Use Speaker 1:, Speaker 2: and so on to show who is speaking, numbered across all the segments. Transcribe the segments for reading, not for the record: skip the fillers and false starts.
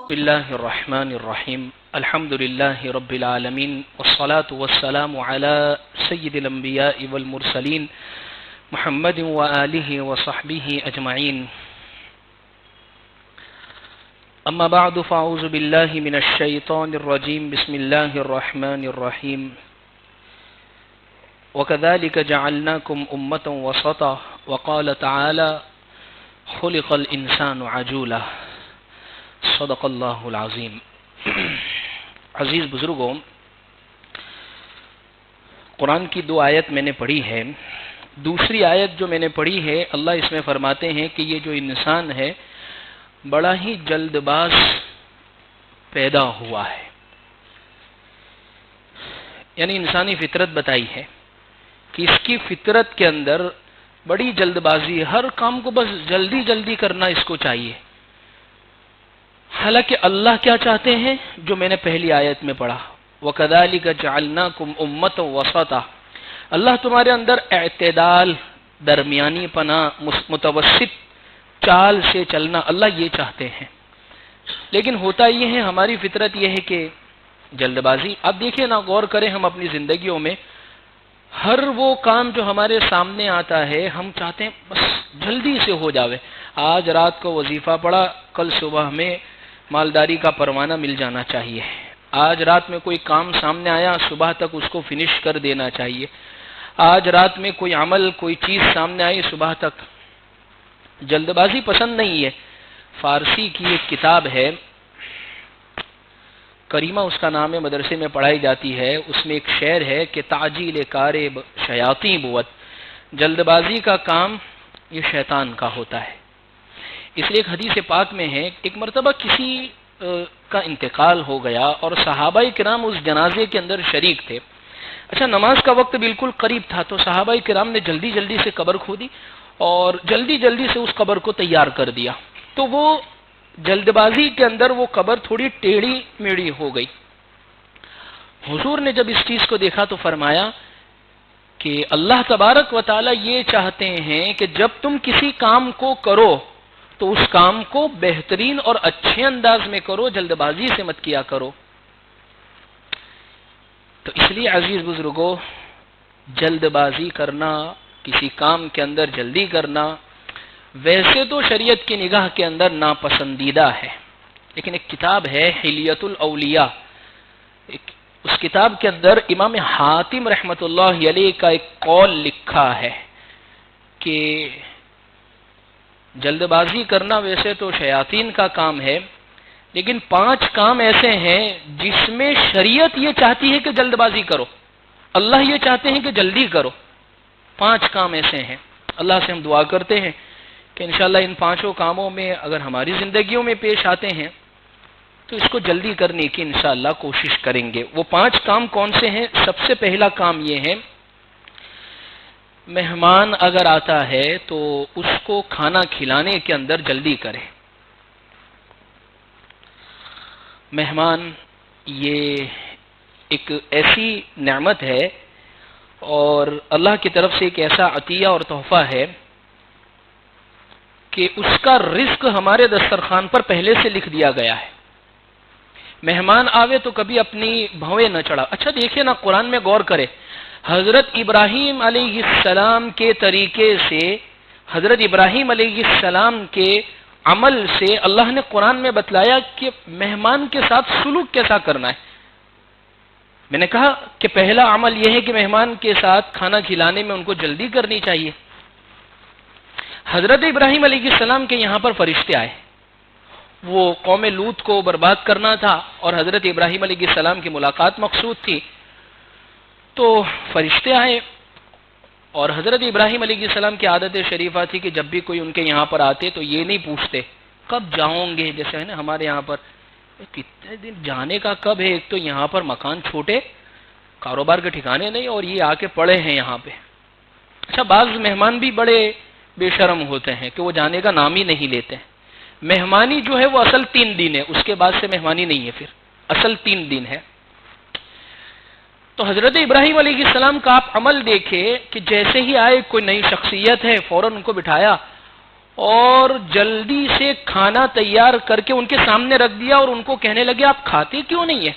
Speaker 1: بسم الله الرحمن الرحيم الحمد لله رب العالمين والصلاة والسلام على سيد الأنبياء والمرسلين محمد وآله وصحبه أجمعين أما بعد فأعوذ بالله من الشيطان الرجيم بسم الله الرحمن الرحيم وكذلك جعلناكم أمة وسطا وقال تعالى خلق الإنسان عجولا صدق اللہ العظیم۔ عزیز بزرگوں، قرآن کی دو آیت میں نے پڑھی ہے۔ دوسری آیت جو میں نے پڑھی ہے، اللہ اس میں فرماتے ہیں کہ یہ جو انسان ہے بڑا ہی جلد باز پیدا ہوا ہے، یعنی انسانی فطرت بتائی ہے کہ اس کی فطرت کے اندر بڑی جلد بازی ہے، ہر کام کو بس جلدی جلدی کرنا اس کو چاہیے۔ حالانکہ اللہ کیا چاہتے ہیں جو میں نے پہلی آیت میں پڑھا، وَكَذَلِكَ جَعَلْنَاكُمْ أُمَّةً وَسَطًا، اللہ تمہارے اندر اعتدال، درمیانی پنا، متوسط چال سے چلنا اللہ یہ چاہتے ہیں۔ لیکن ہوتا یہ ہے، ہماری فطرت یہ ہے کہ جلد بازی۔ اب دیکھیں نا، غور کریں، ہم اپنی زندگیوں میں ہر وہ کام جو ہمارے سامنے آتا ہے ہم چاہتے ہیں بس جلدی سے ہو جاوے۔ آج رات کو وظیفہ پڑھا، کل صبح میں مالداری کا پروانہ مل جانا چاہیے۔ آج رات میں کوئی کام سامنے آیا، صبح تک اس کو فنش کر دینا چاہیے۔ آج رات میں کوئی عمل، کوئی چیز سامنے آئی، صبح تک۔ جلد بازی پسند نہیں ہے۔ فارسی کی ایک کتاب ہے، کریمہ اس کا نام ہے، مدرسے میں پڑھائی جاتی ہے۔ اس میں ایک شعر ہے کہ تعجیل کار شیاطین بوت، جلد بازی کا کام یہ شیطان کا ہوتا ہے۔ اس لیے ایک حدیث پاک میں ہے، ایک مرتبہ کسی کا انتقال ہو گیا اور صحابہ کرام اس جنازے کے اندر شریک تھے۔ اچھا، نماز کا وقت بالکل قریب تھا، تو صحابہ کرام نے جلدی جلدی سے قبر کھودی اور جلدی جلدی سے اس قبر کو تیار کر دیا۔ تو وہ جلد بازی کے اندر وہ قبر تھوڑی ٹیڑھی میڑھی ہو گئی۔ حضور نے جب اس چیز کو دیکھا تو فرمایا کہ اللہ تبارک و تعالی یہ چاہتے ہیں کہ جب تم کسی کام کو کرو تو اس کام کو بہترین اور اچھے انداز میں کرو، جلد بازی سے مت کیا کرو۔ تو اس لیے عزیز بزرگوں، جلد بازی کرنا، کسی کام کے اندر جلدی کرنا ویسے تو شریعت کی نگاہ کے اندر ناپسندیدہ ہے، لیکن ایک کتاب ہے حلیۃ الاولیاء، اس کتاب کے اندر امام حاتم رحمۃ اللہ علیہ کا ایک قول لکھا ہے کہ جلد بازی کرنا ویسے تو شیاطین کا کام ہے، لیکن 5 کام ایسے ہیں جس میں شریعت یہ چاہتی ہے کہ جلد بازی کرو، اللہ یہ چاہتے ہیں کہ جلدی کرو۔ 5 کام ایسے ہیں۔ اللہ سے ہم دعا کرتے ہیں کہ انشاءاللہ ان 5 کاموں میں اگر ہماری زندگیوں میں پیش آتے ہیں تو اس کو جلدی کرنے کی انشاءاللہ کوشش کریں گے۔ وہ 5 کام کون سے ہیں؟ سب سے پہلا کام یہ ہے، مہمان اگر آتا ہے تو اس کو کھانا کھلانے کے اندر جلدی کرے۔ مہمان یہ ایک ایسی نعمت ہے اور اللہ کی طرف سے ایک ایسا عطیہ اور تحفہ ہے کہ اس کا رزق ہمارے دسترخوان پر پہلے سے لکھ دیا گیا ہے۔ مہمان آوے تو کبھی اپنی بھویں نہ چڑھا۔ اچھا دیکھیں نا، قرآن میں غور کرے، حضرت ابراہیم علیہ السلام کے طریقے سے، حضرت ابراہیم علیہ السلام کے عمل سے اللہ نے قرآن میں بتلایا کہ مہمان کے ساتھ سلوک کیسا کرنا ہے۔ میں نے کہا کہ پہلا عمل یہ ہے کہ مہمان کے ساتھ کھانا کھلانے میں ان کو جلدی کرنی چاہیے۔ حضرت ابراہیم علیہ السلام کے یہاں پر فرشتے آئے، وہ قوم لوط کو برباد کرنا تھا اور حضرت ابراہیم علیہ السلام کی ملاقات مقصود تھی، تو فرشتے آئے اور حضرت ابراہیم علیہ السلام کی عادت شریفہ تھی کہ جب بھی کوئی ان کے یہاں پر آتے تو یہ نہیں پوچھتے کب جاؤں گے، جیسے ہے نا ہمارے یہاں پر کتنے دن جانے کا کب ہے، ایک تو یہاں پر مکان چھوٹے، کاروبار کے ٹھکانے نہیں، اور یہ آ کے پڑے ہیں یہاں پہ۔ اچھا، بعض مہمان بھی بڑے بے شرم ہوتے ہیں کہ وہ جانے کا نام ہی نہیں لیتے ہیں۔ مہمانی جو ہے وہ اصل 3 دن ہے، اس کے بعد سے مہمانی نہیں ہے، پھر اصل 3 دن ہے۔ تو حضرت ابراہیم علیہ السلام کا آپ عمل دیکھیں کہ جیسے ہی آئے، کوئی نئی شخصیت ہے، فوراً ان کو بٹھایا اور جلدی سے کھانا تیار کر کے ان کے سامنے رکھ دیا اور ان کو کہنے لگے آپ کھاتے کیوں نہیں ہیں؟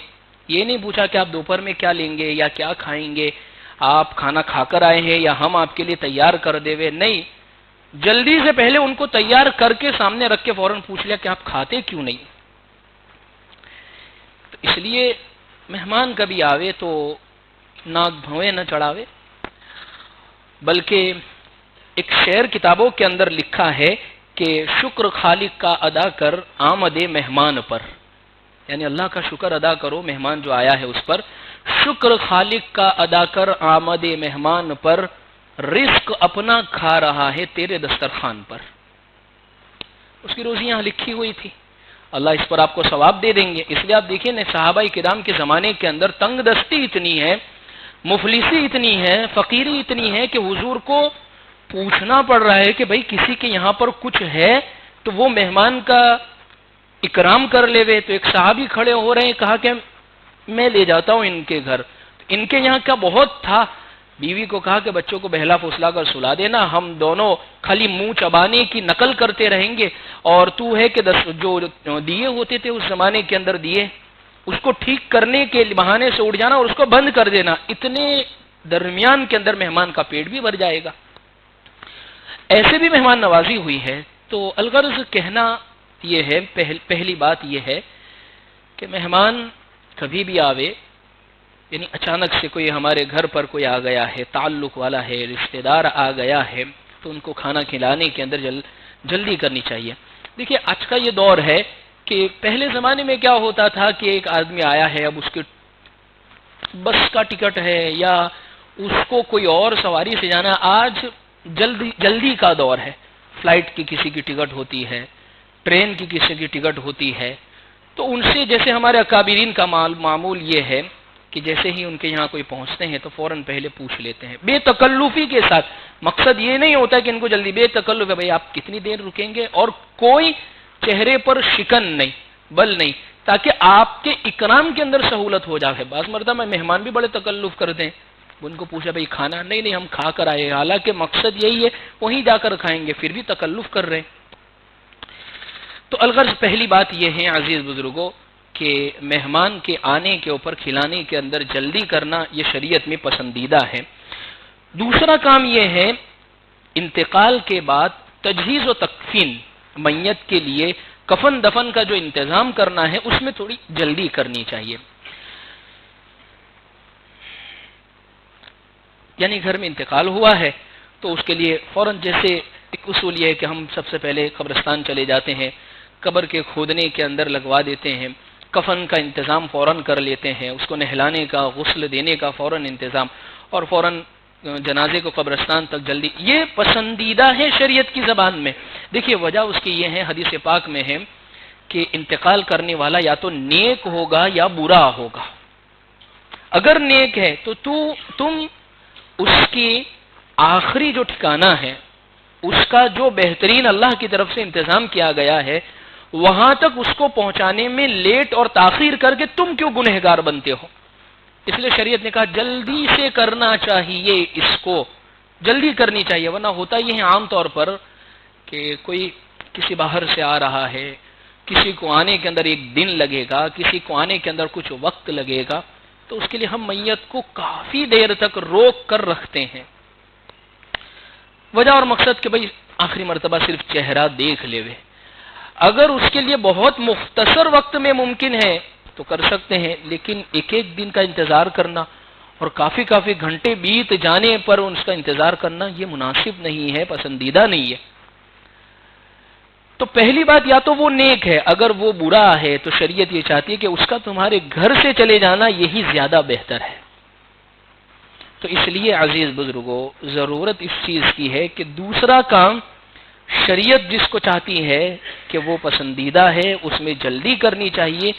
Speaker 1: یہ نہیں پوچھا کہ آپ دوپہر میں کیا لیں گے یا کیا کھائیں گے، آپ کھانا کھا کر آئے ہیں یا ہم آپ کے لیے تیار کر دے ہوئے، نہیں، جلدی سے پہلے ان کو تیار کر کے سامنے رکھ کے فوراً پوچھ لیا کہ آپ کھاتے کیوں نہیں۔ تو اس لیے مہمان کبھی آوے تو ناک بھویں نہ چڑھاوے، بلکہ ایک شعر کتابوں کے اندر لکھا ہے کہ شکر خالق کا ادا کر آمد مہمان پر، یعنی اللہ کا شکر ادا کرو مہمان جو آیا ہے اس پر، شکر خالق کا ادا کر آمد مہمان پر، رزق اپنا کھا رہا ہے تیرے دسترخوان پر۔ اس کی روزی یہاں لکھی ہوئی تھی، اللہ اس پر آپ کو ثواب دے دیں گے۔ اس لیے آپ دیکھیں نا صحابہ کرام کے زمانے کے اندر تنگ دستی اتنی ہے، مفلسی اتنی ہے، فقیری اتنی ہے کہ حضور کو پوچھنا پڑ رہا ہے کہ بھائی کسی کے یہاں پر کچھ ہے تو وہ مہمان کا اکرام کر لے وے۔ تو ایک صحابی کھڑے ہو رہے ہیں، کہا کہ میں لے جاتا ہوں ان کے گھر، ان کے یہاں کا بہت تھا، بیوی کو کہا کہ بچوں کو بہلا پھسلا کر سلا دینا، ہم دونوں خالی منہ چبانے کی نقل کرتے رہیں گے، اور تو ہے کہ جو دیے ہوتے تھے اس زمانے کے اندر دیے، اس کو ٹھیک کرنے کے بہانے سے اٹھ جانا اور اس کو بند کر دینا، اتنے درمیان کے اندر مہمان کا پیٹ بھی بھر جائے گا۔ ایسے بھی مہمان نوازی ہوئی ہے۔ تو الغرض کہنا یہ ہے، پہلی بات یہ ہے کہ مہمان کبھی بھی آوے، یعنی اچانک سے کوئی ہمارے گھر پر کوئی آ گیا ہے، تعلق والا ہے، رشتہ دار آ گیا ہے، تو ان کو کھانا کھلانے کے اندر جلدی کرنی چاہیے۔ دیکھیے آج کا یہ دور ہے کہ پہلے زمانے میں کیا ہوتا تھا کہ ایک آدمی آیا ہے، اب اس کے بس کا ٹکٹ ہے یا اس کو کوئی اور سواری سے جانا، آج جلدی کا دور ہے، فلائٹ کی کسی کی ٹکٹ ہوتی ہے، ٹرین کی کسی کی ٹکٹ ہوتی ہے، تو ان سے جیسے ہمارے اکابرین کا معمول یہ ہے کہ جیسے ہی ان کے یہاں کوئی پہنچتے ہیں تو فوراً پہلے پوچھ لیتے ہیں بے تکلفی کے ساتھ۔ مقصد یہ نہیں ہوتا کہ ان کو جلدی، بے تکلف ہے بھائی آپ کتنی دیر رکیں گے، اور کوئی چہرے پر شکن نہیں، بل نہیں، تاکہ آپ کے اکرام کے اندر سہولت ہو جائے۔ بعض مرتبہ مہمان بھی بڑے تکلف کرتے ہیں، ان کو پوچھا بھائی کھانا، نہیں ہم کھا کر آئے، حالانکہ مقصد یہی ہے وہیں جا کر کھائیں گے، پھر بھی تکلف کر رہے ہیں۔ تو الغرض پہلی بات یہ ہے عزیز بزرگوں کہ مہمان کے آنے کے اوپر کھلانے کے اندر جلدی کرنا یہ شریعت میں پسندیدہ ہے۔ دوسرا کام یہ ہے انتقال کے بعد تجہیز و تکفین، میت کے لیے کفن دفن کا جو انتظام کرنا ہے اس میں تھوڑی جلدی کرنی چاہیے۔ یعنی گھر میں انتقال ہوا ہے تو اس کے لیے فوراً، جیسے ایک اصول یہ ہے کہ ہم سب سے پہلے قبرستان چلے جاتے ہیں، قبر کے کھودنے کے اندر لگوا دیتے ہیں، کفن کا انتظام فوراً کر لیتے ہیں، اس کو نہلانے کا، غسل دینے کا فوراً انتظام، اور فوراً جنازے کو قبرستان تک جلدی، یہ پسندیدہ ہے شریعت کی زبان میں۔ دیکھیے وجہ اس کی یہ ہے، حدیث پاک میں ہے کہ انتقال کرنے والا یا تو نیک ہوگا یا برا ہوگا۔ اگر نیک ہے تو تم اس کی آخری جو ٹھکانہ ہے، اس کا جو بہترین اللہ کی طرف سے انتظام کیا گیا ہے، وہاں تک اس کو پہنچانے میں لیٹ اور تاخیر کر کے تم کیوں گنہگار بنتے ہو؟ اس لیے شریعت نے کہا جلدی سے کرنا چاہیے، اس کو جلدی کرنی چاہیے، ورنہ ہوتا یہ ہے عام طور پر کہ کوئی کسی باہر سے آ رہا ہے، کسی کو آنے کے اندر ایک دن لگے گا، کسی کو آنے کے اندر کچھ وقت لگے گا، تو اس کے لیے ہم میت کو کافی دیر تک روک کر رکھتے ہیں۔ وجہ اور مقصد کہ بھئی آخری مرتبہ صرف چہرہ دیکھ لے وے۔ اگر اس کے لیے بہت مختصر وقت میں ممکن ہے تو کر سکتے ہیں، لیکن ایک دن کا انتظار کرنا اور کافی گھنٹے بیت جانے پر اس کا انتظار کرنا یہ مناسب نہیں ہے، پسندیدہ نہیں ہے۔ تو پہلی بات یا تو وہ نیک ہے، اگر وہ برا ہے تو شریعت یہ چاہتی ہے کہ اس کا تمہارے گھر سے چلے جانا یہی زیادہ بہتر ہے۔ تو اس لیے عزیز بزرگوں ضرورت اس چیز کی ہے کہ دوسرا کام شریعت جس کو چاہتی ہے کہ وہ پسندیدہ ہے، اس میں جلدی کرنی چاہیے۔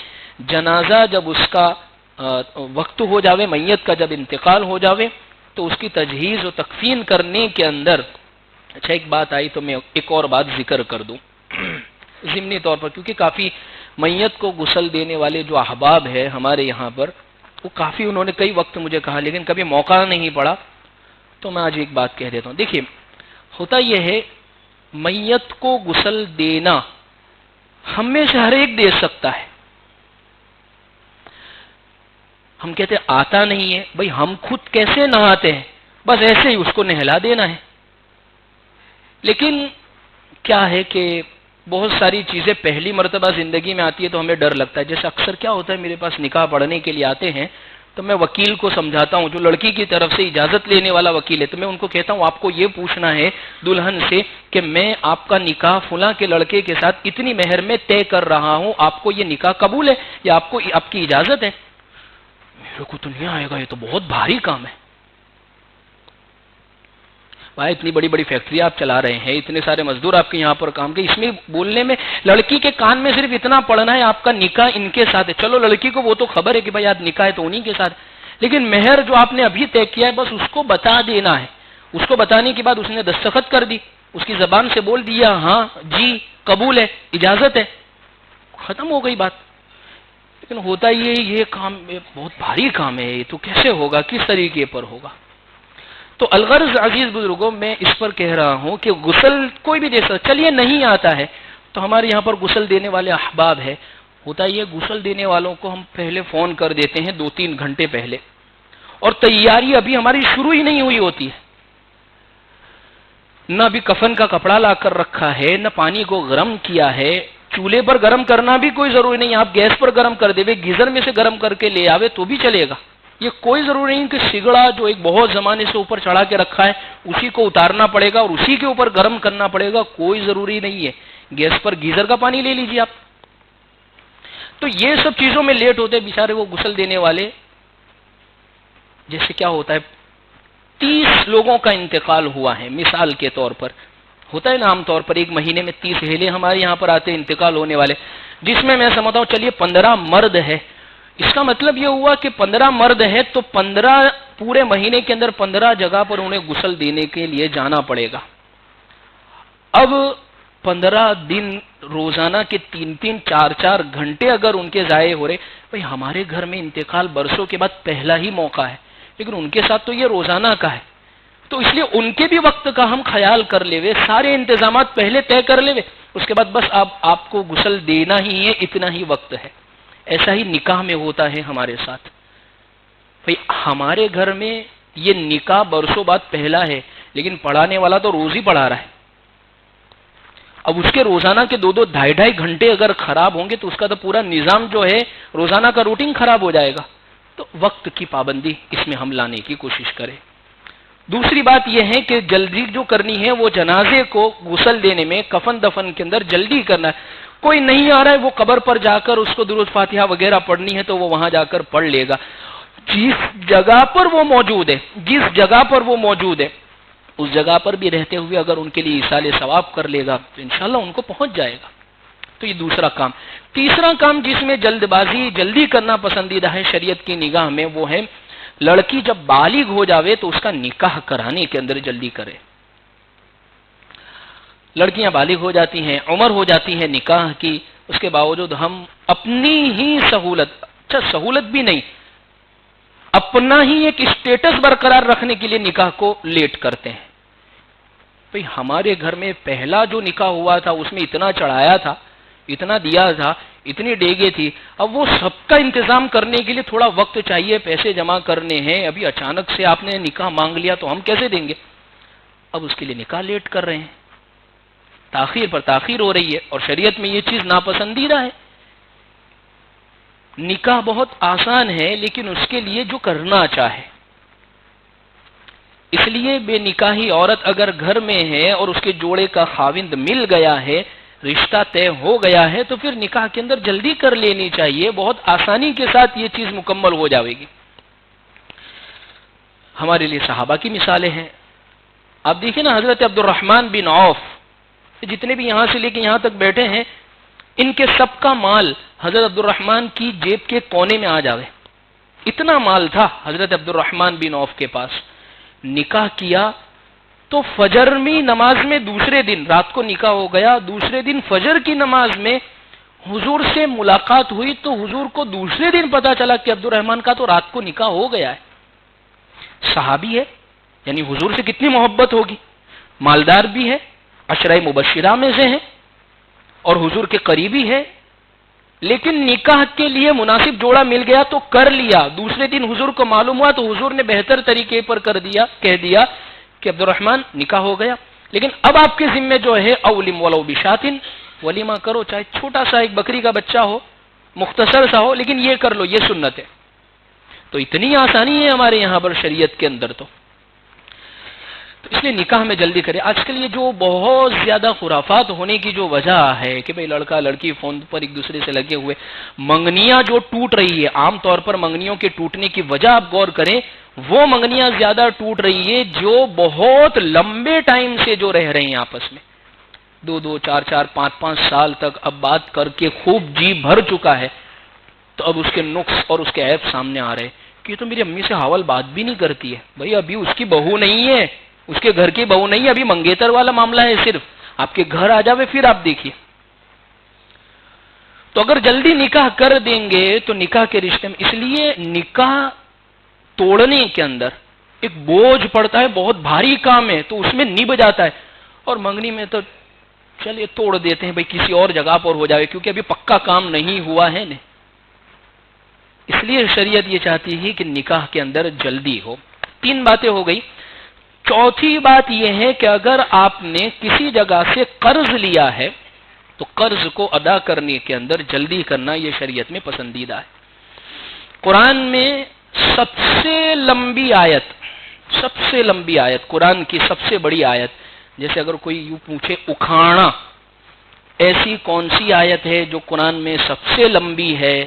Speaker 1: جنازہ جب اس کا وقت ہو جاوے، میت کا جب انتقال ہو جاوے، تو اس کی تجہیز و تکفین کرنے کے اندر، اچھا ایک بات آئی تو میں ایک اور بات ذکر کر دوں ضمنی طور پر، کیونکہ کافی میت کو غسل دینے والے جو احباب ہیں ہمارے یہاں پر، وہ کافی انہوں نے کئی وقت مجھے کہا لیکن کبھی موقع نہیں پڑا، تو میں آج ایک بات کہہ دیتا ہوں۔ دیکھیے ہوتا یہ ہے میت کو غسل دینا ہم میں سے ہر ایک دے سکتا ہے. ہم کہتے ہیں آتا نہیں ہے، بھائی ہم خود کیسے نہاتے ہیں، بس ایسے ہی اس کو نہلا دینا ہے. لیکن کیا ہے کہ بہت ساری چیزیں پہلی مرتبہ زندگی میں آتی ہے تو ہمیں ڈر لگتا ہے. جیسے اکثر کیا ہوتا ہے، میرے پاس نکاح پڑھنے کے لیے آتے ہیں تو میں وکیل کو سمجھاتا ہوں، جو لڑکی کی طرف سے اجازت لینے والا وکیل ہے، تو میں ان کو کہتا ہوں آپ کو یہ پوچھنا ہے دلہن سے کہ میں آپ کا نکاح فلاں کے لڑکے کے ساتھ اتنی مہر میں طے کر رہا ہوں، آپ کو یہ نکاح قبول ہے یا آپ کی اجازت ہے؟ میرے کو تو نہیں آئے گا، یہ تو بہت بھاری کام ہے. بھائی اتنی بڑی بڑی فیکٹری آپ چلا رہے ہیں، اتنے سارے مزدور آپ کے یہاں پر کام کے، اس میں بولنے میں لڑکی کے کان میں صرف اتنا پڑنا ہے آپ کا نکاح ان کے ساتھ ہے. چلو لڑکی کو وہ تو خبر ہے کہ بھائی آج نکاح ہے تو انہیں کے ساتھ، لیکن مہر جو آپ نے ابھی طے کیا ہے بس اس کو بتا دینا ہے. اس کو بتانے کے بعد اس نے دستخط کر دی، اس کی زبان سے بول دیا ہاں جی قبول ہے اجازت ہے، ختم ہو گئی بات. لیکن ہوتا یہ کام بہت بھاری کام ہے، یہ تو کیسے ہوگا، کس طریقے پر ہوگا؟ تو الغرض عزیز بزرگوں میں اس پر کہہ رہا ہوں کہ غسل کوئی بھی دے سکتا. چلیے نہیں آتا ہے تو ہمارے یہاں پر غسل دینے والے احباب ہے. ہوتا یہ غسل دینے والوں کو ہم پہلے فون کر دیتے ہیں 2-3 گھنٹے پہلے، اور تیاری ابھی ہماری شروع ہی نہیں ہوئی ہوتی ہے. نہ ابھی کفن کا کپڑا لا کر رکھا ہے، نہ پانی کو گرم کیا ہے. چولہے پر گرم کرنا بھی کوئی ضروری نہیں، آپ گیس پر گرم کر دے، گیزر میں سے گرم کر کے لے آوے تو بھی چلے گا. یہ کوئی ضروری نہیں کہ سگڑا جو ایک بہت زمانے سے اوپر چڑھا کے رکھا ہے اسی کو اتارنا پڑے گا اور اسی کے اوپر گرم کرنا پڑے گا، کوئی ضروری نہیں ہے. گیس پر گیزر کا پانی لے لیجیے آپ. تو یہ سب چیزوں میں لیٹ ہوتے بیچارے وہ غسل دینے والے. جیسے کیا ہوتا ہے 30 لوگوں کا انتقال ہوا ہے مثال کے طور پر، ہوتا ہے نا عام طور پر ایک مہینے میں 30 اہلے ہمارے یہاں پر آتے انتقال ہونے والے، جس میں سمجھتا ہوں چلیے 15 مرد ہے. اس کا مطلب یہ ہوا کہ 15 مرد ہے تو 15 پورے مہینے کے اندر 15 جگہ پر انہیں غسل دینے کے لیے جانا پڑے گا. اب 15 دن روزانہ کے 3-3 4-4 گھنٹے اگر ان کے ضائع ہو رہے. بھائی ہمارے گھر میں انتقال برسوں کے بعد پہلا ہی موقع ہے، لیکن ان کے ساتھ تو یہ روزانہ کا ہے، تو اس لیے ان کے بھی وقت کا ہم خیال کر لے ہوئے، سارے انتظامات پہلے طے کر لے ہوئے، اس کے بعد بس آپ کو غسل دینا ہی ہے، اتنا ہی وقت ہے. ایسا ہی نکاح میں ہوتا ہے ہمارے ساتھ. بھائی ہمارے گھر میں یہ نکاح برسوں بعد پہلا ہے، لیکن پڑھانے والا تو روز ہی پڑھا رہا ہے. اب اس کے روزانہ کے 2-2 2.5 گھنٹے اگر خراب ہوں گے تو اس کا تو پورا نظام جو ہے روزانہ کا روٹین خراب ہو جائے گا. تو وقت کی پابندی اس میں ہم لانے کی کوشش کریں. دوسری بات یہ ہے کہ جلدی جو کرنی ہے وہ جنازے کو غسل دینے میں کفن دفن کے اندر جلدی کرنا ہے. کوئی نہیں آ رہا ہے وہ قبر پر جا کر اس کو درود فاتحہ وغیرہ پڑھنی ہے تو وہ وہاں جا کر پڑھ لے گا. جس جگہ پر وہ موجود ہے اس جگہ پر بھی رہتے ہوئے اگر ان کے لیے ایصال ثواب کر لے گا تو انشاءاللہ ان کو پہنچ جائے گا. تو یہ دوسرا کام. تیسرا کام جس میں جلدی کرنا پسندیدہ ہے شریعت کی نگاہ میں، وہ ہے لڑکی جب بالغ ہو جاوے تو اس کا نکاح کرانے کے اندر جلدی کرے. لڑکیاں بالغ ہو جاتی ہیں، عمر ہو جاتی ہے نکاح کی، اس کے باوجود ہم اپنی ہی سہولت بھی نہیں، اپنا ہی ایک اسٹیٹس برقرار رکھنے کے لیے نکاح کو لیٹ کرتے ہیں. بھئی ہمارے گھر میں پہلا جو نکاح ہوا تھا اس میں اتنا چڑھایا تھا، اتنا دیا تھا، اتنی ڈیگے تھی، اب وہ سب کا انتظام کرنے کے لیے تھوڑا وقت چاہیے، پیسے جمع کرنے ہیں. ابھی اچانک سے آپ نے نکاح مانگ لیا تو ہم کیسے دیں گے؟ اب اس کے لیے نکاح لیٹ کر رہے ہیں، تاخیر پر تاخیر ہو رہی ہے، اور شریعت میں یہ چیز ناپسندیدہ ہے. نکاح بہت آسان ہے لیکن اس کے لیے جو کرنا چاہے. اس لیے بے نکاحی عورت اگر گھر میں ہے اور اس کے جوڑے کا خاوند مل گیا ہے، رشتہ طے ہو گیا ہے، تو پھر نکاح کے اندر جلدی کر لینی چاہیے، بہت آسانی کے ساتھ یہ چیز مکمل ہو جائے گی. ہمارے لیے صحابہ کی مثالیں ہیں. آپ دیکھیں نا حضرت عبد الرحمن بن عوف، جتنے بھی یہاں سے لے کے یہاں تک بیٹھے ہیں ان کے سب کا مال حضرت عبد الرحمن کی جیب کے کونے میں آ جاوے، اتنا مال تھا حضرت عبد الرحمن بن عوف کے پاس. نکاح کیا تو فجر میں نماز میں دوسرے دن، رات کو نکاح ہو گیا، دوسرے دن فجر کی نماز میں حضور سے ملاقات ہوئی تو حضور کو دوسرے دن پتا چلا کہ عبد الرحمن کا تو رات کو نکاح ہو گیا ہے. صحابی ہے، یعنی حضور سے کتنی محبت ہوگی، مالدار بھی ہے عشرہ مبشرہ میں سے ہیں اور حضور کے قریبی ہے، لیکن نکاح کے لیے مناسب جوڑا مل گیا تو کر لیا، دوسرے دن حضور کو معلوم ہوا تو حضور نے بہتر طریقے پر کہہ دیا کہ عبد الرحمن نکاح ہو گیا، لیکن اب آپ کے ذمے جو ہے اولم ولو بشاتن، ولیمہ کرو، چاہے چھوٹا سا ایک بکری کا بچہ ہو، مختصر سا ہو، لیکن یہ کر لو، یہ سنت ہے۔ تو اتنی آسانی ہے ہمارے یہاں پر شریعت کے اندر، تو اس لیے نکاح میں جلدی کرے۔ آج کل یہ جو بہت زیادہ خرافات ہونے کی جو وجہ ہے کہ بھئی لڑکا لڑکی فون پر ایک دوسرے سے لگے ہوئے، منگنیاں جو ٹوٹ رہی ہے، عام طور پر منگنیوں کے ٹوٹنے کی وجہ آپ غور کریں، وہ منگنیاں زیادہ ٹوٹ رہی ہے جو بہت لمبے ٹائم سے جو رہ رہے ہیں آپس میں، 2 4 5 سال تک اب بات کر کے خوب جی بھر چکا ہے، تو اب اس کے نقص اور اس کے عیب سامنے آ رہے ہیں کہ یہ تو میری امی سے حوال بات بھی نہیں کرتی ہے۔ بھئی ابھی اس کی بہو نہیں ہے، اس کے گھر کی بہو نہیں ہے، ابھی منگیتر والا معاملہ ہے، صرف آپ کے گھر آ جاوے پھر آپ دیکھیے۔ تو اگر جلدی نکاح کر دیں گے تو نکاح کے رشتے میں، اس لیے نکاح توڑنے کے اندر ایک بوجھ پڑتا ہے، بہت بھاری کام ہے، تو اس میں نبھ جاتا ہے، اور منگنی میں تو چلیے توڑ دیتے ہیں، بھئی کسی اور جگہ پر ہو جائے، کیونکہ ابھی پکا کام نہیں ہوا ہے نا۔ اس لیے شریعت یہ چاہتی ہے کہ نکاح کے اندر جلدی ہو۔ 3 باتیں ہو گئی۔ چوتھی بات یہ ہے کہ اگر آپ نے کسی جگہ سے قرض لیا ہے تو قرض کو ادا کرنے کے اندر جلدی کرنا یہ شریعت میں پسندیدہ ہے۔ قرآن میں سب سے لمبی آیت، قرآن کی سب سے بڑی آیت، جیسے اگر کوئی یوں پوچھے اکھاڑا ایسی کون سی آیت ہے جو قرآن میں سب سے لمبی ہے،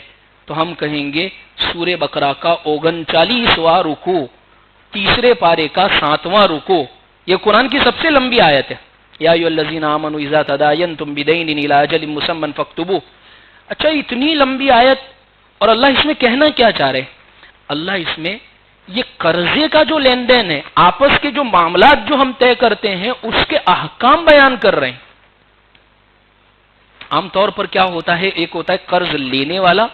Speaker 1: تو ہم کہیں گے سورہ بقرہ کا 39واں رکوع، تیسرے پارے کا 7واں رکوع، یہ قرآن کی سب سے لمبی آیت ہے۔ یا ایھا الذین آمنوا اذا تداینتم بدین الی اجل مسمى فاکتبوہ۔ اچھا اتنی لمبی آیت، اور اللہ اس میں کہنا کیا چاہ رہے؟ اللہ اس میں یہ قرضے کا جو لین دین ہے، آپس کے جو معاملات جو ہم طے کرتے ہیں، اس کے احکام بیان کر رہے ہیں۔ عام طور پر کیا ہوتا ہے، ایک ہوتا ہے قرض لینے والا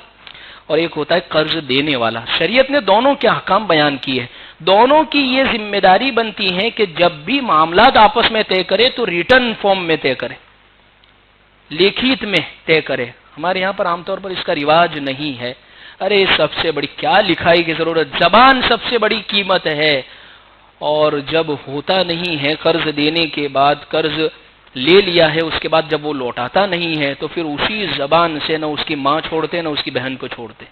Speaker 1: اور ایک ہوتا ہے قرض دینے والا۔ شریعت نے دونوں کے احکام بیان کیے ہیں۔ دونوں کی یہ ذمہ داری بنتی ہے کہ جب بھی معاملات آپس میں طے کرے تو ریٹن فارم میں طے کرے، لکھت میں طے کرے۔ ہمارے یہاں پر عام طور پر اس کا رواج نہیں ہے۔ ارے سب سے بڑی کیا لکھائی کی ضرورت، زبان سب سے بڑی قیمت ہے، اور جب ہوتا نہیں ہے قرض دینے کے بعد، قرض لے لیا ہے اس کے بعد جب وہ لوٹاتا نہیں ہے تو پھر اسی زبان سے نہ اس کی ماں چھوڑتے نہ اس کی بہن کو چھوڑتے۔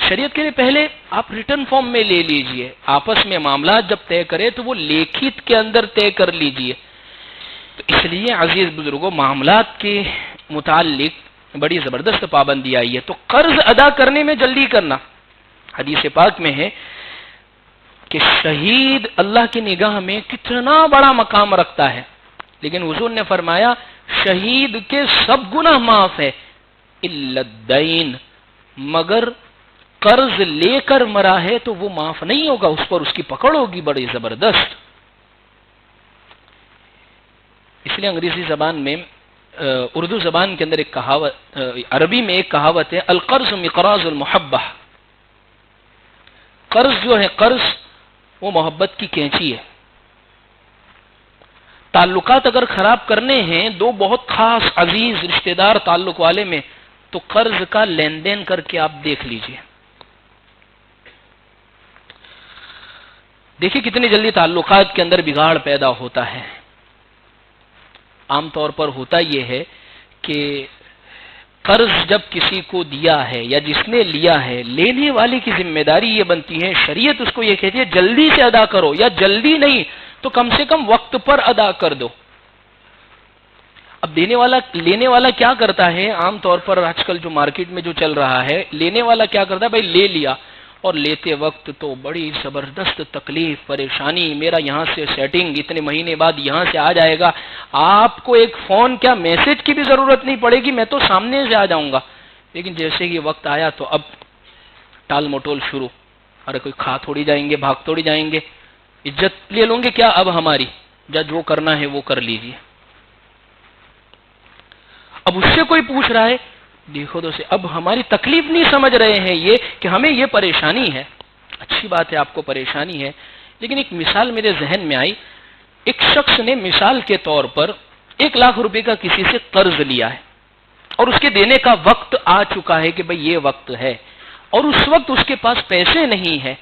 Speaker 1: شریعت کے لیے پہلے آپ ریٹن فارم میں لے لیجئے، آپس میں معاملات جب طے کرے تو وہ لکھت کے اندر طے کر لیجئے۔ تو اس لیے عزیز بزرگوں، معاملات کے متعلق بڑی زبردست پابندی آئی ہے۔ تو قرض ادا کرنے میں جلدی کرنا، حدیث پاک میں ہے کہ شہید اللہ کی نگاہ میں کتنا بڑا مقام رکھتا ہے، لیکن حضور نے فرمایا شہید کے سب گناہ معاف ہے الا الدین، مگر قرض لے کر مرا ہے تو وہ معاف نہیں ہوگا، اس پر اس کی پکڑ ہوگی بڑی زبردست۔ اس لیے انگریزی زبان میں، اردو زبان کے اندر ایک کہاوت، عربی میں ایک کہاوت ہے، القرض مقراض المحبہ۔ قرض جو ہے، قرض وہ محبت کی کینچی ہے۔ تعلقات اگر خراب کرنے ہیں دو بہت خاص عزیز رشتہ دار تعلق والے میں، تو قرض کا لین دین کر کے آپ دیکھ لیجئے، دیکھیے کتنی جلدی تعلقات کے اندر بگاڑ پیدا ہوتا ہے۔ عام طور پر ہوتا یہ ہے کہ قرض جب کسی کو دیا ہے یا جس نے لیا ہے، لینے والے کی ذمہ داری یہ بنتی ہے، شریعت اس کو یہ کہتی ہے جلدی سے ادا کرو، یا جلدی نہیں تو کم سے کم وقت پر ادا کر دو۔ اب لینے والا کیا کرتا ہے، عام طور پر آج کل جو مارکیٹ میں جو چل رہا ہے، لینے والا کیا کرتا ہے، بھائی لے لیا، اور لیتے وقت تو بڑی زبردست تکلیف پریشانی، میرا یہاں سے سیٹنگ اتنے مہینے بعد یہاں سے آ جائے گا، آپ کو ایک فون کیا میسج کی بھی ضرورت نہیں پڑے گی، میں تو سامنے سے آ جاؤں گا۔ لیکن جیسے ہی وقت آیا تو اب ٹال مٹول شروع، ارے کوئی کھا تھوڑی جائیں گے، بھاگ تھوڑی جائیں گے، عزت لے لوں گے کیا اب ہماری، جو کرنا ہے وہ کر لیجیے۔ اب اس سے کوئی پوچھ رہا ہے، دیکھو تو سے اب ہماری تکلیف نہیں سمجھ رہے ہیں یہ کہ ہمیں یہ پریشانی ہے۔ اچھی بات ہے آپ کو پریشانی ہے، لیکن ایک مثال میرے ذہن میں آئی، ایک شخص نے مثال کے طور پر 1,00,000 روپے کا کسی سے قرض لیا ہے اور اس کے دینے کا وقت آ چکا ہے کہ بھئی یہ وقت ہے، اور اس وقت اس کے پاس پیسے نہیں ہے.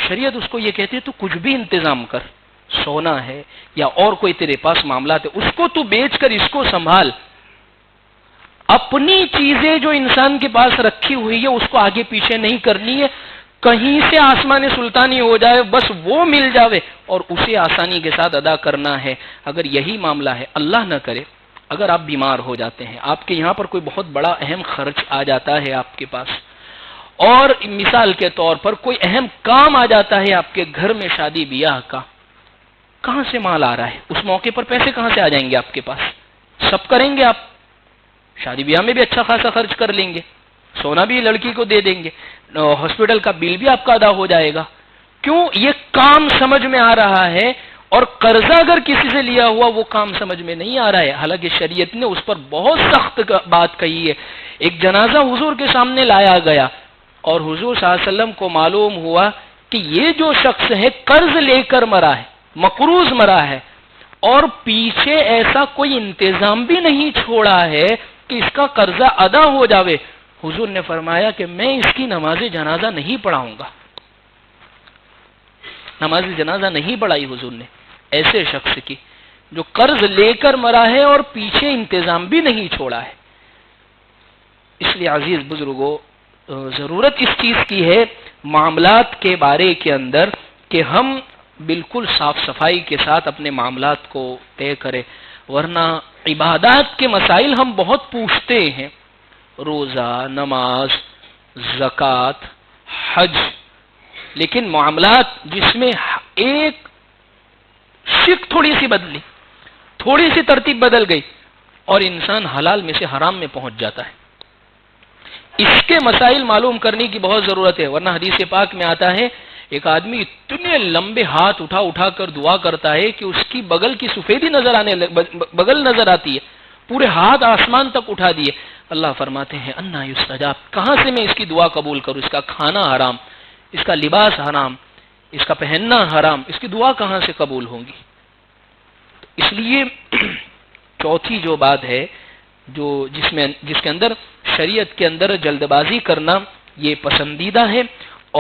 Speaker 1: شریعت اس کو یہ کہتی ہے تو کچھ بھی انتظام کر، سونا ہے یا اور کوئی تیرے پاس معاملات ہے، اس کو تو بیچ کر اس کو سنبھال. اپنی چیزیں جو انسان کے پاس رکھی ہوئی ہے اس کو آگے پیچھے نہیں کرنی ہے. کہیں سے آسمان سلطانی ہو جائے بس وہ مل جاوے اور اسے آسانی کے ساتھ ادا کرنا ہے. اگر یہی معاملہ ہے، اللہ نہ کرے اگر آپ بیمار ہو جاتے ہیں، آپ کے یہاں پر کوئی بہت بڑا اہم خرچ آ جاتا ہے آپ کے پاس، اور مثال کے طور پر کوئی اہم کام آ جاتا ہے آپ کے گھر میں شادی بیاہ کا، کہاں سے مال آ رہا ہے؟ اس موقع پر پیسے کہاں سے آ جائیں گے آپ کے پاس؟ سب کریں گے آپ، شادی بیاہ میں بھی اچھا خاصا خرچ کر لیں گے، سونا بھی لڑکی کو دے دیں گے، ہاسپٹل کا بل بھی آپ کا ادا ہو جائے گا. کیوں؟ یہ کام سمجھ میں آ رہا ہے، اور قرضہ اگر کسی سے لیا ہوا وہ کام سمجھ میں نہیں آ رہا ہے. حالانکہ شریعت نے اس پر بہت سخت بات کہی ہے. ایک جنازہ حضور کے سامنے لایا گیا اور حضور صلی اللہ علیہ وسلم کو معلوم ہوا کہ یہ جو شخص ہے قرض لے کر مرا ہے، مقروض مرا ہے، اور پیچھے ایسا کوئی انتظام بھی نہیں چھوڑا ہے کہ اس کا قرضہ ادا ہو جاوے. حضور نے فرمایا کہ میں اس کی نماز جنازہ نہیں پڑھاؤں گا. نماز جنازہ نہیں پڑھائی حضور نے ایسے شخص کی جو قرض لے کر مرا ہے اور پیچھے انتظام بھی نہیں چھوڑا ہے. اس لیے عزیز بزرگوں، ضرورت اس چیز کی ہے معاملات کے بارے کے اندر کہ ہم بالکل صاف صفائی کے ساتھ اپنے معاملات کو طے کریں، ورنہ عبادات کے مسائل ہم بہت پوچھتے ہیں، روزہ، نماز، زکوٰۃ، حج، لیکن معاملات جس میں ایک شک تھوڑی سی بدلی، تھوڑی سی ترتیب بدل گئی اور انسان حلال میں سے حرام میں پہنچ جاتا ہے. اس کے مسائل معلوم کرنے کی بہت ضرورت ہے، ورنہ حدیث پاک میں آتا ہے ایک آدمی اتنے لمبے ہاتھ اٹھا کر دعا کرتا ہے کہ اس کی بغل کی سفیدی بغل نظر آتی ہے، پورے ہاتھ آسمان تک اٹھا دیے. اللہ فرماتے ہیں انا یستجاب، کہاں سے میں اس کی دعا قبول کروں؟ اس کا کھانا حرام، اس کا لباس حرام، اس کا پہننا حرام، اس کی دعا کہاں سے قبول ہوں گی؟ اس لیے چوتھی جو بات ہے جس کے اندر شریعت کے اندر جلد بازی کرنا یہ پسندیدہ ہے،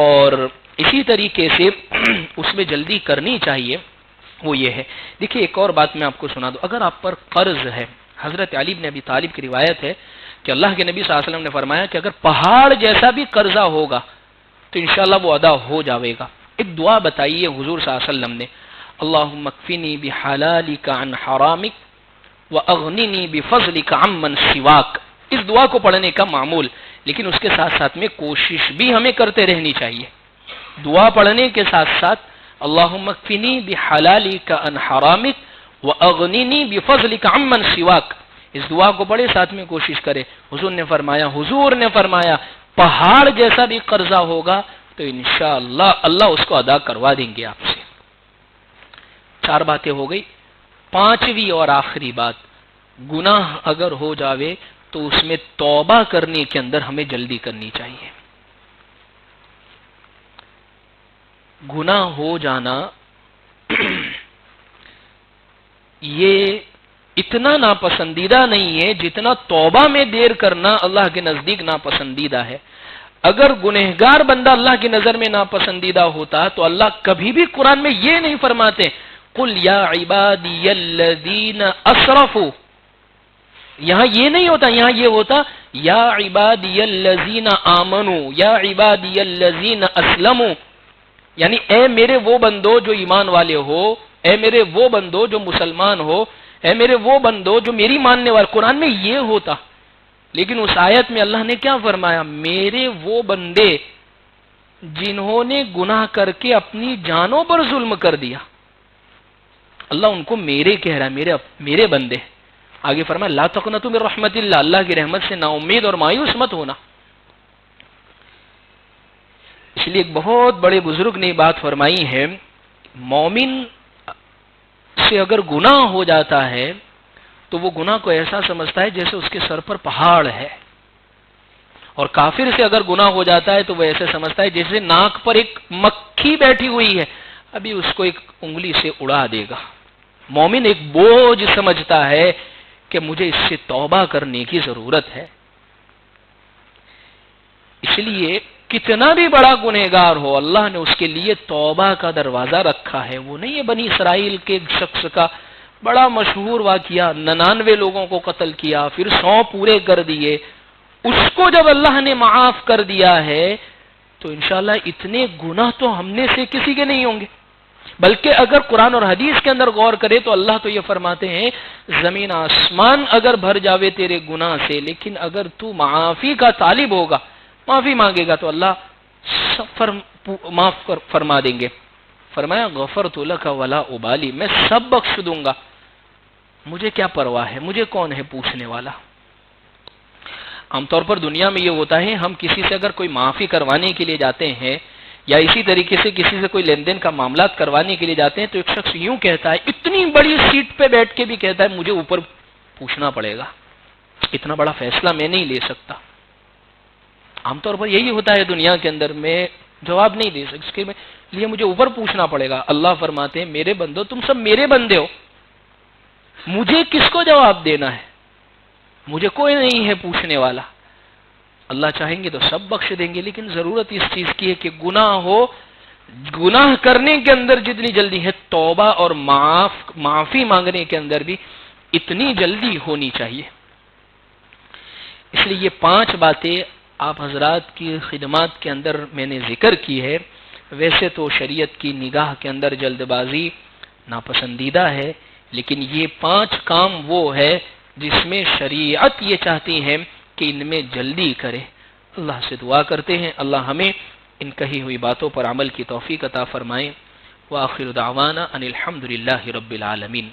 Speaker 1: اور اسی طریقے سے اس میں جلدی کرنی چاہیے، وہ یہ ہے. دیکھیے ایک اور بات میں آپ کو سنا دوں، اگر آپ پر قرض ہے، حضرت علی بن ابی طالب کی روایت ہے کہ اللہ کے نبی صلی اللہ علیہ وسلم نے فرمایا کہ اگر پہاڑ جیسا بھی قرضہ ہوگا تو انشاءاللہ وہ ادا ہو جاوے گا. ایک دعا بتائیے حضور صلی اللہ علیہ وسلم نے، اللہم اکفنی بحلالک عن حرامک واغننی بفضلک عمن سواک. اس دعا کو پڑھنے کا معمول، لیکن اس کے ساتھ ساتھ میں کوشش بھی ہمیں کرتے رہنی چاہیے. دعا پڑھنے کے ساتھ ساتھ اللہم اکفنی بحلالک عن حرامک واغننی بفضلک عمن سواک، اس دعا کو پڑھے، ساتھ میں کوشش کرے. حضور نے فرمایا پہاڑ جیسا بھی قرضہ ہوگا تو انشاءاللہ اللہ اس کو ادا کروا دیں گے آپ سے. 4 باتیں ہو گئی. 5ویں اور آخری بات، گناہ اگر ہو جاوے تو اس میں توبہ کرنے کے اندر ہمیں جلدی کرنی چاہیے. گناہ ہو جانا یہ اتنا ناپسندیدہ نہیں ہے جتنا توبہ میں دیر کرنا اللہ کے نزدیک ناپسندیدہ ہے. اگر گنہگار بندہ اللہ کی نظر میں ناپسندیدہ ہوتا تو اللہ کبھی بھی قرآن میں یہ نہیں فرماتے قل یا عبادی الذین اسرفوا. یہاں یہ نہیں ہوتا، یہاں یہ ہوتا یا عبادی الذین آمنوا، یا عبادی الذین اسلموا، یعنی اے میرے وہ بندو جو ایمان والے ہو، اے میرے وہ بندو جو مسلمان ہو، اے میرے وہ بندو جو میری ماننے والے. قرآن میں یہ ہوتا، لیکن اس آیت میں اللہ نے کیا فرمایا؟ میرے وہ بندے جنہوں نے گناہ کر کے اپنی جانوں پر ظلم کر دیا. اللہ ان کو میرے کہہ رہا ہے، میرے بندے. آگے فرمایا لا تقنطوا من رحمت اللہ، اللہ کی رحمت سے نا امید اور مایوس مت ہونا. اس لیے ایک بہت بڑے بزرگ نے بات فرمائی ہے، مومن سے اگر گناہ ہو جاتا ہے تو وہ گناہ کو ایسا سمجھتا ہے جیسے اس کے سر پر پہاڑ ہے، اور کافر سے اگر گناہ ہو جاتا ہے تو وہ ایسے سمجھتا ہے جیسے ناک پر ایک مکھی بیٹھی ہوئی ہے، ابھی اس کو ایک انگلی سے اڑا دے گا. مومن ایک بوجھ سمجھتا ہے کہ مجھے اس سے توبہ کرنے کی ضرورت ہے. اس لیے کتنا بھی بڑا گنہگار ہو اللہ نے اس کے لیے توبہ کا دروازہ رکھا ہے. وہ نہیں ہے بنی اسرائیل کے ایک شخص کا بڑا مشہور واقعہ، 99 لوگوں کو قتل کیا پھر 100 پورے کر دیے. اس کو جب اللہ نے معاف کر دیا ہے تو انشاءاللہ اتنے گناہ تو ہم نے سے کسی کے نہیں ہوں گے. بلکہ اگر قرآن اور حدیث کے اندر غور کرے تو اللہ تو یہ فرماتے ہیں زمین آسمان اگر بھر جاوے تیرے گناہ سے، لیکن اگر تو معافی کا طالب ہوگا، معافی مانگے گا تو اللہ معاف فرما دیں گے. فرمایا غفرت لک ولا ابالی، میں سب بخش دوں گا، مجھے کیا پرواہ ہے، مجھے کون ہے پوچھنے والا. عام طور پر دنیا میں یہ ہوتا ہے، ہم کسی سے اگر کوئی معافی کروانے کے لیے جاتے ہیں یا اسی طریقے سے کسی سے کوئی لین دین کا معاملات کروانے کے لیے جاتے ہیں تو ایک شخص یوں کہتا ہے، اتنی بڑی سیٹ پہ بیٹھ کے بھی کہتا ہے مجھے اوپر پوچھنا پڑے گا، اتنا بڑا فیصلہ میں نہیں لے سکتا. عام طور پر یہی ہوتا ہے دنیا کے اندر، میں جواب نہیں دے سکتا، اس کے لیے مجھے اوپر پوچھنا پڑے گا. اللہ فرماتے ہیں میرے بندو تم سب میرے بندے ہو، مجھے کس کو جواب دینا ہے، مجھے کوئی نہیں ہے پوچھنے والا. اللہ چاہیں گے تو سب بخش دیں گے، لیکن ضرورت اس چیز کی ہے کہ گناہ ہو، گناہ کرنے کے اندر جتنی جلدی ہے توبہ اور معافی مانگنے کے اندر بھی اتنی جلدی ہونی چاہیے. اس لیے یہ 5 باتیں آپ حضرات کی خدمات کے اندر میں نے ذکر کی ہے. ویسے تو شریعت کی نگاہ کے اندر جلد بازی ناپسندیدہ ہے، لیکن یہ 5 کام وہ ہے جس میں شریعت یہ چاہتی ہے کہ ان میں جلدی کرے. اللہ سے دعا کرتے ہیں اللہ ہمیں ان کہی ہوئی باتوں پر عمل کی توفیق عطا فرمائے. وآخر دعوانا ان الحمد للہ رب العالمین.